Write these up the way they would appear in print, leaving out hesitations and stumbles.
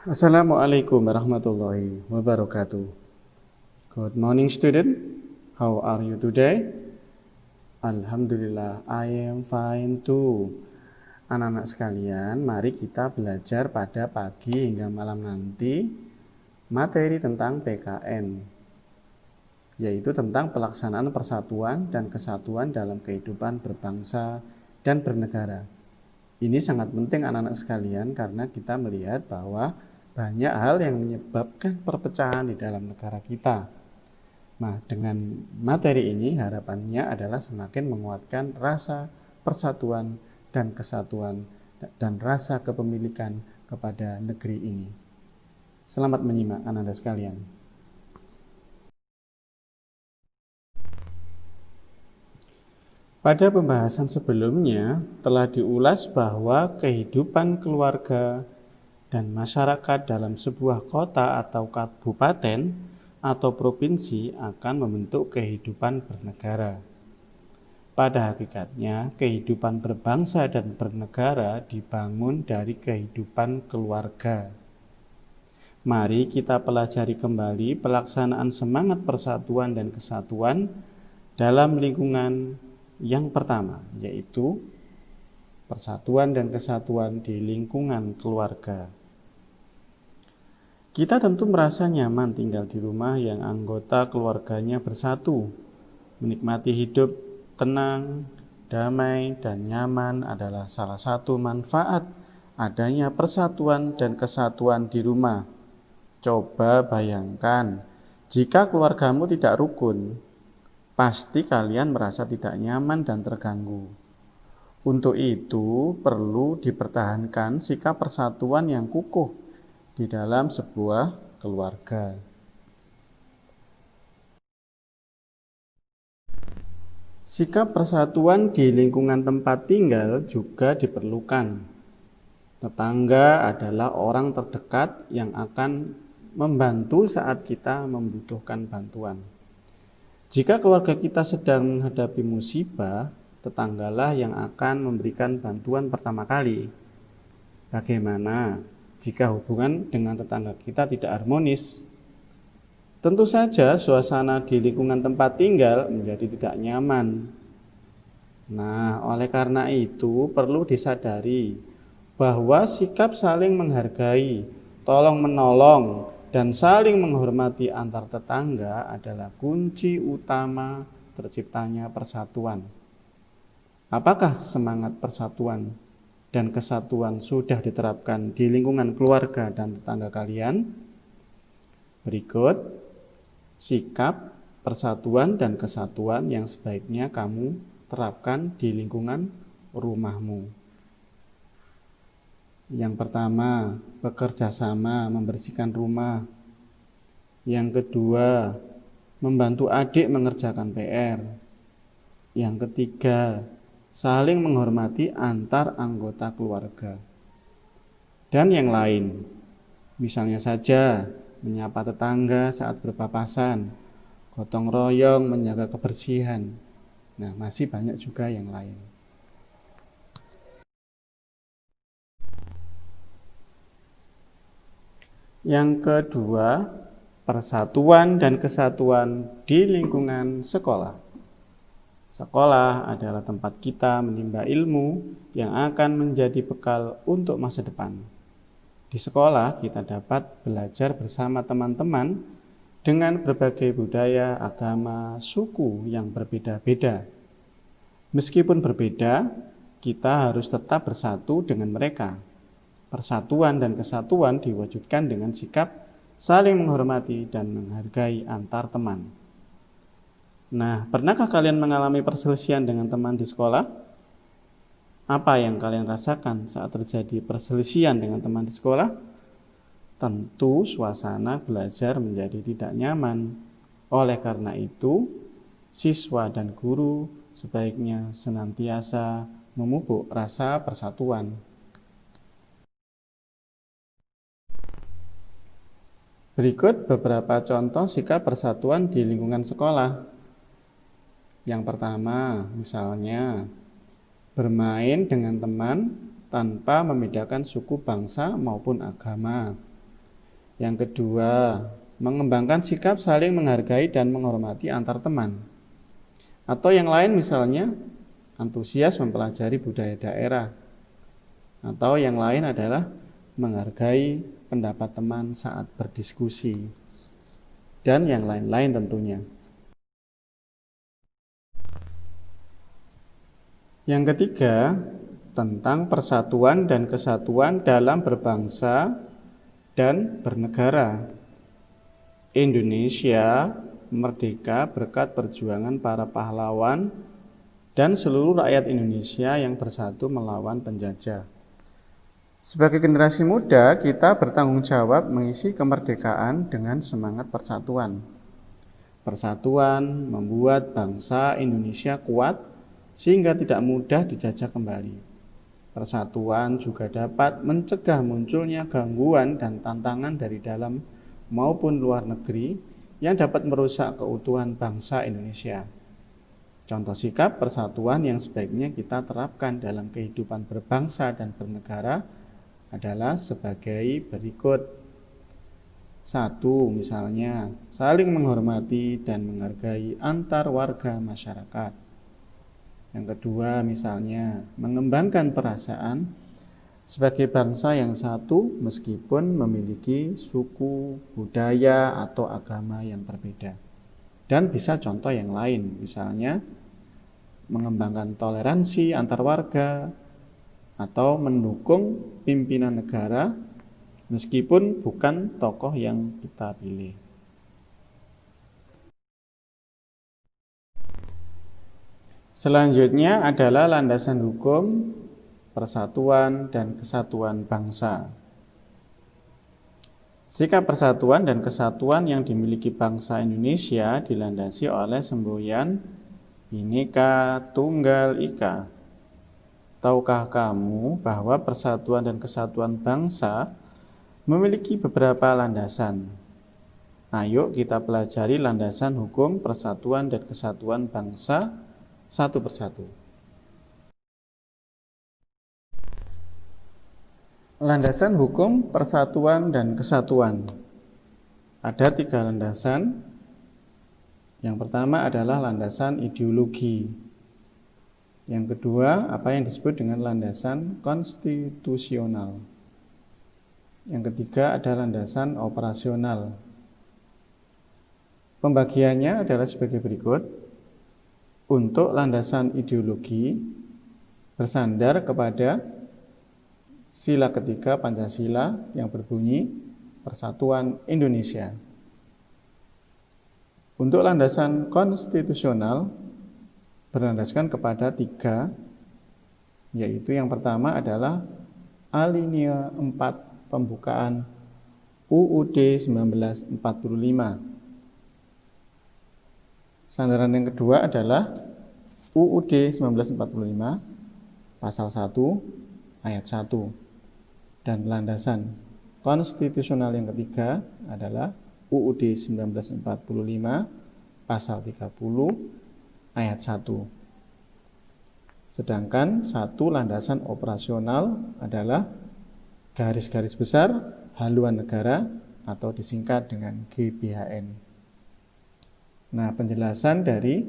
Assalamualaikum warahmatullahi wabarakatuh. Good morning student. How are you today? Alhamdulillah, I am fine too. Anak-anak sekalian, mari kita belajar pada pagi hingga malam nanti materi tentang PKN, yaitu tentang pelaksanaan persatuan dan kesatuan dalam kehidupan berbangsa dan bernegara. Ini sangat penting anak-anak sekalian karena kita melihat bahwa banyak hal yang menyebabkan perpecahan di dalam negara kita. Nah, dengan materi ini harapannya adalah semakin menguatkan rasa persatuan dan kesatuan dan rasa kepemilikan kepada negeri ini. Selamat menyimak anak-anak sekalian. Pada pembahasan sebelumnya telah diulas bahwa kehidupan keluarga dan masyarakat dalam sebuah kota atau kabupaten atau provinsi akan membentuk kehidupan bernegara. Pada hakikatnya, kehidupan berbangsa dan bernegara dibangun dari kehidupan keluarga. Mari kita pelajari kembali pelaksanaan semangat persatuan dan kesatuan dalam lingkungan yang pertama, yaitu persatuan dan kesatuan di lingkungan keluarga. Kita tentu merasa nyaman tinggal di rumah yang anggota keluarganya bersatu. Menikmati hidup tenang, damai, dan nyaman adalah salah satu manfaat adanya persatuan dan kesatuan di rumah. Coba bayangkan, jika keluargamu tidak rukun, pasti kalian merasa tidak nyaman dan terganggu. Untuk itu, perlu dipertahankan sikap persatuan yang kukuh di dalam sebuah keluarga. Sikap persatuan di lingkungan tempat tinggal juga diperlukan. Tetangga adalah orang terdekat yang akan membantu saat kita membutuhkan bantuan. Jika keluarga kita sedang menghadapi musibah, tetanggalah yang akan memberikan bantuan pertama kali. Bagaimana jika hubungan dengan tetangga kita tidak harmonis? Tentu saja suasana di lingkungan tempat tinggal menjadi tidak nyaman. Nah, oleh karena itu perlu disadari bahwa sikap saling menghargai, tolong menolong, dan saling menghormati antar tetangga adalah kunci utama terciptanya persatuan. Apakah semangat persatuan dan kesatuan sudah diterapkan di lingkungan keluarga dan tetangga kalian? Berikut sikap persatuan dan kesatuan yang sebaiknya kamu terapkan di lingkungan rumahmu. Yang pertama, bekerja sama membersihkan rumah. Yang kedua, membantu adik mengerjakan PR. Yang ketiga, saling menghormati antar anggota keluarga. Dan yang lain, misalnya saja menyapa tetangga saat berpapasan, gotong royong menjaga kebersihan. Nah, masih banyak juga yang lain. Yang kedua, persatuan dan kesatuan di lingkungan sekolah. Sekolah adalah tempat kita menimba ilmu yang akan menjadi bekal untuk masa depan. Di sekolah kita dapat belajar bersama teman-teman dengan berbagai budaya, agama, suku yang berbeda-beda. Meskipun berbeda, kita harus tetap bersatu dengan mereka. Persatuan dan kesatuan diwujudkan dengan sikap saling menghormati dan menghargai antar teman. Nah, pernahkah kalian mengalami perselisihan dengan teman di sekolah? Apa yang kalian rasakan saat terjadi perselisihan dengan teman di sekolah? Tentu suasana belajar menjadi tidak nyaman. Oleh karena itu, siswa dan guru sebaiknya senantiasa memupuk rasa persatuan. Berikut beberapa contoh sikap persatuan di lingkungan sekolah. Yang pertama, misalnya bermain dengan teman tanpa membedakan suku, bangsa, maupun agama. Yang kedua, mengembangkan sikap saling menghargai dan menghormati antar teman. Atau yang lain misalnya, antusias mempelajari budaya daerah. Atau yang lain adalah menghargai pendapat teman saat berdiskusi. Dan yang lain-lain tentunya. Yang ketiga, tentang persatuan dan kesatuan dalam berbangsa dan bernegara. Indonesia merdeka berkat perjuangan para pahlawan dan seluruh rakyat Indonesia yang bersatu melawan penjajah. Sebagai generasi muda, kita bertanggung jawab mengisi kemerdekaan dengan semangat persatuan. Persatuan membuat bangsa Indonesia kuat sehingga tidak mudah dijajah kembali. Persatuan juga dapat mencegah munculnya gangguan dan tantangan dari dalam maupun luar negeri yang dapat merusak keutuhan bangsa Indonesia. Contoh sikap persatuan yang sebaiknya kita terapkan dalam kehidupan berbangsa dan bernegara adalah sebagai berikut. 1. Misalnya, saling menghormati dan menghargai antar warga masyarakat. Yang kedua, misalnya, mengembangkan perasaan sebagai bangsa yang satu meskipun memiliki suku, budaya, atau agama yang berbeda. Dan bisa contoh yang lain, misalnya mengembangkan toleransi antar warga atau mendukung pimpinan negara meskipun bukan tokoh yang kita pilih. Selanjutnya adalah landasan hukum, persatuan, dan kesatuan bangsa. Sikap persatuan dan kesatuan yang dimiliki bangsa Indonesia dilandasi oleh semboyan Bhinneka Tunggal Ika. Tahukah kamu bahwa persatuan dan kesatuan bangsa memiliki beberapa landasan? Ayo kita pelajari landasan hukum, persatuan, dan kesatuan bangsa satu persatu. Landasan hukum, persatuan, dan kesatuan. Ada 3 landasan. Yang pertama adalah landasan ideologi. Yang kedua, apa yang disebut dengan landasan konstitusional. Yang ketiga ada landasan operasional. Pembagiannya adalah sebagai berikut. Untuk landasan ideologi bersandar kepada sila ketiga Pancasila yang berbunyi Persatuan Indonesia. Untuk landasan konstitusional berlandaskan kepada 3, yaitu yang pertama adalah alinea 4 pembukaan UUD 1945. Sandaran yang kedua adalah UUD 1945 pasal 1 ayat 1. Dan landasan konstitusional yang ketiga adalah UUD 1945 pasal 30 ayat 1. Sedangkan satu landasan operasional adalah garis-garis besar haluan negara atau disingkat dengan GBHN. Nah, penjelasan dari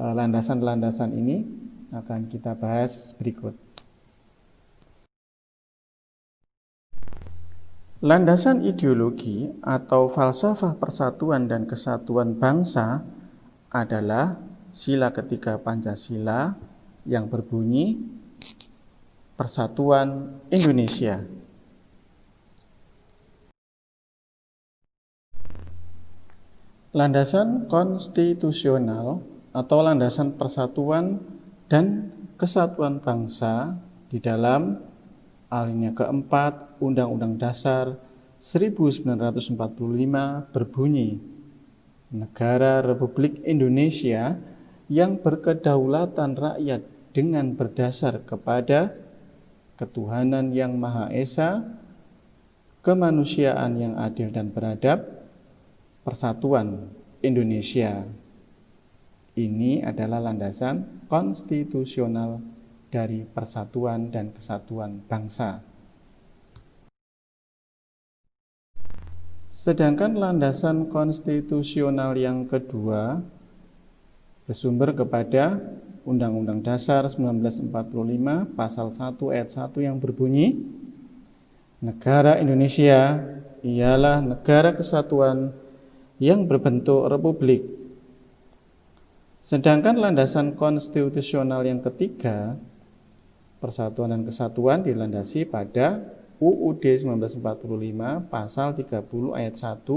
landasan-landasan ini akan kita bahas berikut. Landasan ideologi atau falsafah persatuan dan kesatuan bangsa adalah sila ketiga Pancasila yang berbunyi Persatuan Indonesia. Landasan konstitusional atau landasan persatuan dan kesatuan bangsa di dalam alinea keempat Undang-Undang Dasar 1945 berbunyi, Negara Republik Indonesia yang berkedaulatan rakyat dengan berdasar kepada ketuhanan yang Maha Esa, kemanusiaan yang adil dan beradab, Persatuan Indonesia. Ini adalah landasan konstitusional dari persatuan dan kesatuan bangsa. Sedangkan landasan konstitusional yang kedua bersumber kepada Undang-Undang Dasar 1945 Pasal 1 Ayat 1 yang berbunyi, negara Indonesia ialah negara kesatuan yang berbentuk republik. Sedangkan landasan konstitusional yang ketiga, Persatuan dan Kesatuan, dilandasi pada UUD 1945 Pasal 30 Ayat 1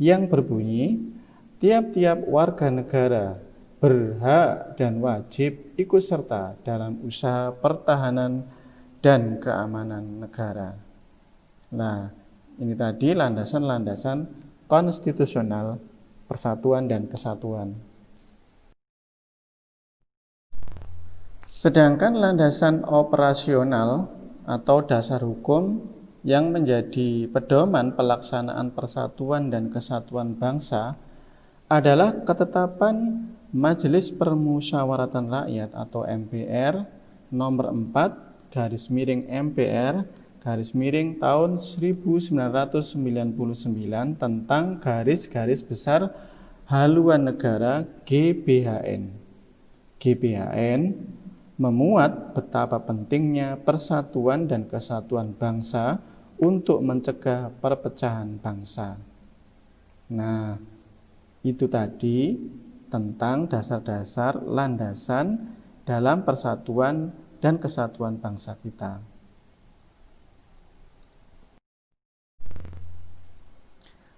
yang berbunyi, tiap-tiap warga negara berhak dan wajib ikut serta dalam usaha pertahanan dan keamanan negara. Nah, ini tadi landasan-landasan konstitusional persatuan dan kesatuan. Sedangkan landasan operasional atau dasar hukum yang menjadi pedoman pelaksanaan persatuan dan kesatuan bangsa adalah ketetapan Majelis Permusyawaratan Rakyat atau MPR nomor 4/MPR tahun 1999 tentang garis-garis besar haluan negara GBHN. GBHN memuat betapa pentingnya persatuan dan kesatuan bangsa untuk mencegah perpecahan bangsa. Nah, itu tadi tentang dasar-dasar landasan dalam persatuan dan kesatuan bangsa kita.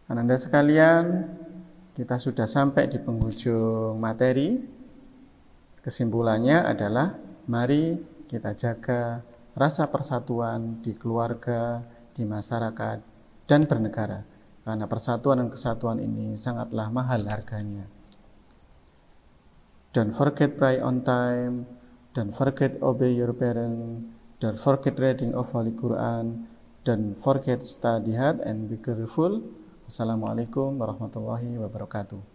Anda sekalian, kita sudah sampai di penghujung materi. Kesimpulannya adalah, mari kita jaga rasa persatuan di keluarga, di masyarakat, dan bernegara. Karena persatuan dan kesatuan ini sangatlah mahal harganya. Don't forget pray on time, don't forget obey your parents, don't forget reading of Holy Quran, don't forget study hard and be careful. Assalamualaikum warahmatullahi wabarakatuh.